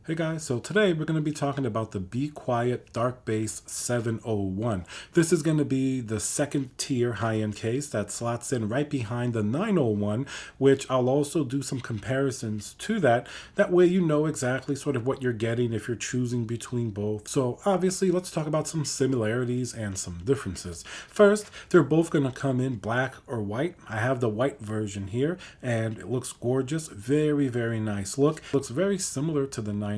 Hey guys, so today we're going to be talking about the Be Quiet Dark Base 701. This is going to be the second tier high-end case that slots in right behind the 901, which I'll also do some comparisons to that. That way you know exactly sort of what you're getting if you're choosing between both. So obviously let's talk about some similarities and some differences. First, they're both going to come in black or white. I have the white version here and it looks gorgeous. Very, very nice look. Looks very similar to the 901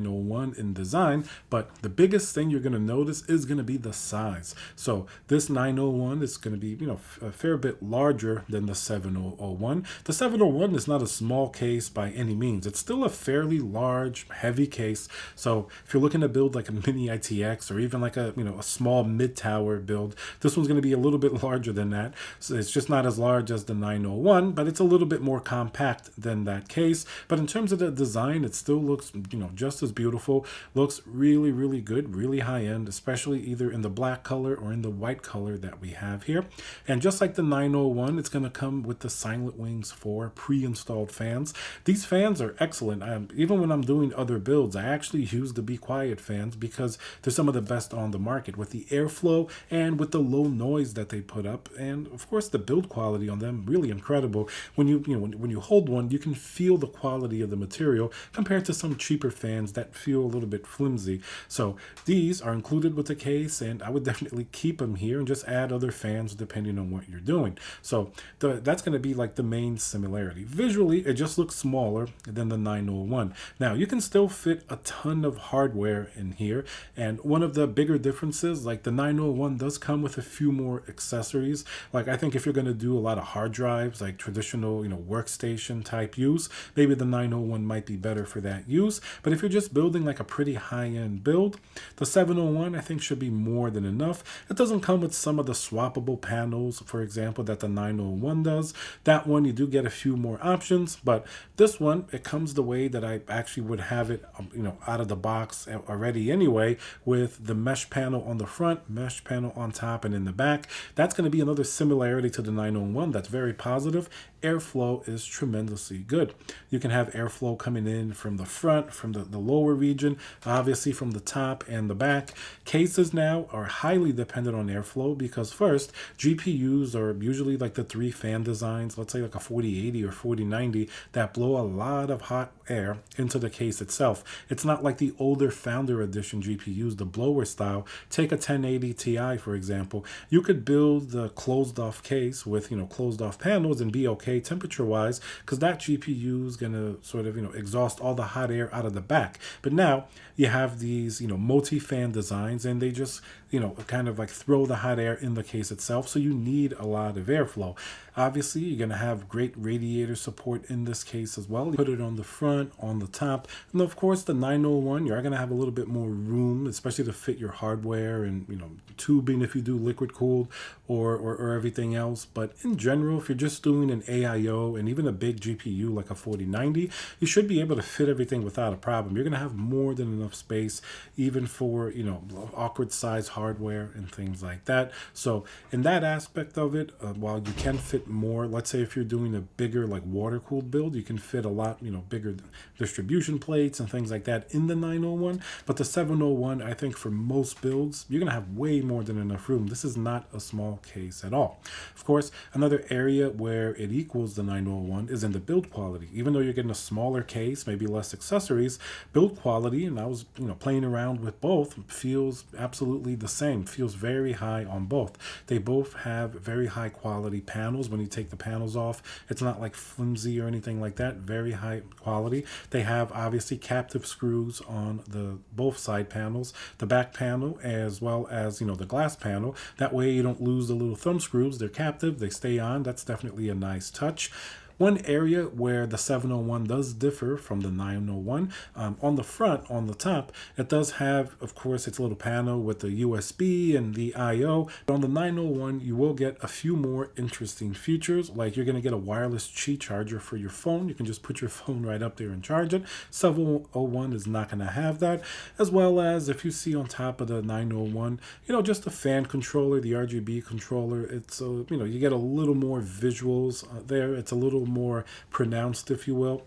in design, but the biggest thing you're going to notice is going to be the size. So this 901 is going to be, a fair bit larger than the 701. The 701 is not a small case by any means. It's still a fairly large, heavy case. So if you're looking to build like a mini ITX or even like a small mid-tower build, this one's going to be a little bit larger than that. So it's just not as large as the 901, but it's a little bit more compact than that case. But in terms of the design, it still looks, just as beautiful. Looks really, really good, really high end, especially either in the black color or in the white color that we have here. And just like the 901, it's going to come with the Silent Wings 4 pre-installed fans. These fans are excellent. Even when I'm doing other builds, I actually use the Be Quiet fans because they're some of the best on the market with the airflow and with the low noise that they put up. And of course, the build quality on them, really incredible. When when you hold one, you can feel the quality of the material compared to some cheaper fans that feel a little bit flimsy. So these are included with the case, and I would definitely keep them here and just add other fans depending on what you're doing. So that's going to be like the main similarity. Visually, it just looks smaller than the 901. Now, you can still fit a ton of hardware in here, and one of the bigger differences, like the 901 does come with a few more accessories. Like I think if you're going to do a lot of hard drives, like traditional, workstation type use, maybe the 901 might be better for that use. But if you're just building like a pretty high-end build, the 701 I think should be more than enough. It doesn't come with some of the swappable panels, for example, that the 901 does. That one you do get a few more options, but this one, it comes the way that I actually would have it, out of the box already anyway, with the mesh panel on the front, mesh panel on top and in the back. That's going to be another similarity to the 901 that's very positive. Airflow is tremendously good. You can have airflow coming in from the front, from the lower region, obviously from the top and the back. Cases now are highly dependent on airflow because first, GPUs are usually like the 3-fan designs, let's say like a 4080 or 4090, that blow a lot of hot air into the case itself. It's not like the older Founder Edition GPUs, the blower style. Take a 1080 Ti, for example. You could build the closed off case with, closed off panels and be okay temperature wise because that GPU is going to sort of, exhaust all the hot air out of the back. But now you have these, multi-fan designs and they just, kind of like throw the hot air in the case itself. So you need a lot of airflow. Obviously, you're going to have great radiator support in this case as well. You put it on the front, on the top. And of course, the 901, you're going to have a little bit more room, especially to fit your hardware and, tubing if you do liquid cooled or everything else. But in general, if you're just doing an AIO and even a big GPU like a 4090, you should be able to fit everything without a problem. You're going to have more than enough space, even for, awkward size hardware and things like that. So in that aspect of it, while you can fit more, let's say if you're doing a bigger like water cooled build, you can fit a lot, bigger distribution plates and things like that in the 901. But the 701, I think for most builds, you're going to have way more than enough room. This is not a small case at all. Of course, another area where it equals the 901 is in the build quality. Even though you're getting a smaller case, maybe less accessories, build quality, and I was, playing around with both, feels absolutely the same. Feels very high on both. They both have very high quality panels. When you take the panels off, it's not like flimsy or anything like that. Very high quality. They have obviously captive screws on the both side panels, the back panel as well as the glass panel. That way you don't lose the little thumb screws. They're captive. They stay on. That's definitely a nice touch. One area where the 701 does differ from the 901, on the front, on the top, it does have, of course, its little panel with the USB and the I/O. But on the 901, you will get a few more interesting features, like you're going to get a wireless Qi charger for your phone. You can just put your phone right up there and charge it. 701 is not going to have that, as well as if you see on top of the 901, just the fan controller, the RGB controller. It's, you get a little more visuals there. It's a little more pronounced, if you will.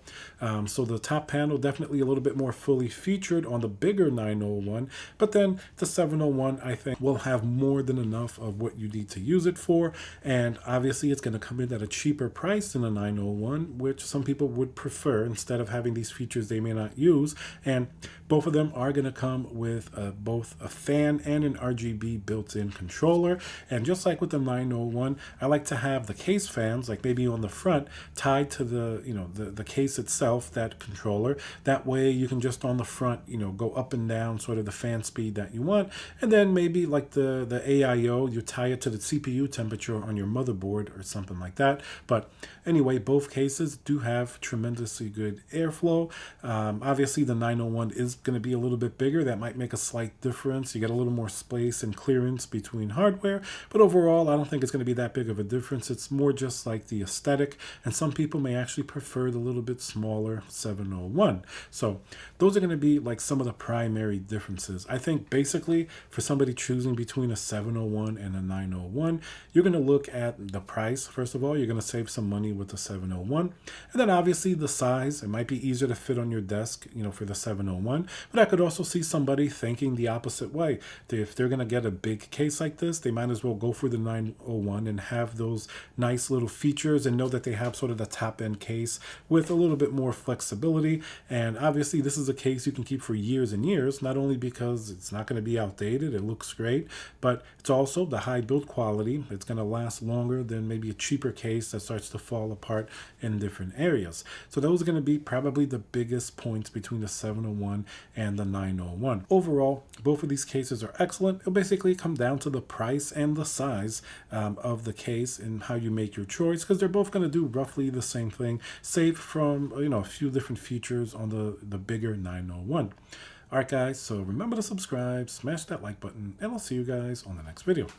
So the top panel definitely a little bit more fully featured on the bigger 901, but then the 701 I think will have more than enough of what you need to use it for, and obviously it's going to come in at a cheaper price than a 901, which some people would prefer instead of having these features they may not use. And both of them are going to come with both a fan and an RGB built-in controller. And just like with the 901, I like to have the case fans, like maybe on the front, tied to the the case itself, that controller. That way you can just on the front go up and down sort of the fan speed that you want. And then maybe like the AIO, you tie it to the CPU temperature on your motherboard or something like that. But anyway, both cases do have tremendously good airflow. Obviously the 901 is going to be a little bit bigger. That might make a slight difference. You get a little more space and clearance between hardware, but overall I don't think it's going to be that big of a difference. It's more just like the aesthetic, and some people may actually prefer the little bit smaller 701. So those are going to be like some of the primary differences. I think basically for somebody choosing between a 701 and a 901, you're going to look at the price. First of all, you're going to save some money with the 701, and then obviously the size. It might be easier to fit on your desk for the 701, but I could also see somebody thinking the opposite way. If they're going to get a big case like this, they might as well go for the 901 and have those nice little features and know that they have sort of the top end case with a little bit more flexibility. And obviously this is a case you can keep for years and years, not only because it's not going to be outdated, it looks great, but it's also the high build quality. It's going to last longer than maybe a cheaper case that starts to fall apart in different areas. So those are going to be probably the biggest points between the 701 and the 901. Overall, both of these cases are excellent. It'll basically come down to the price and the size of the case and how you make your choice, because they're both going to do roughly the same thing, save from a few different features on the bigger 901. All right, guys, so remember to subscribe, smash that like button, and I'll see you guys on the next video.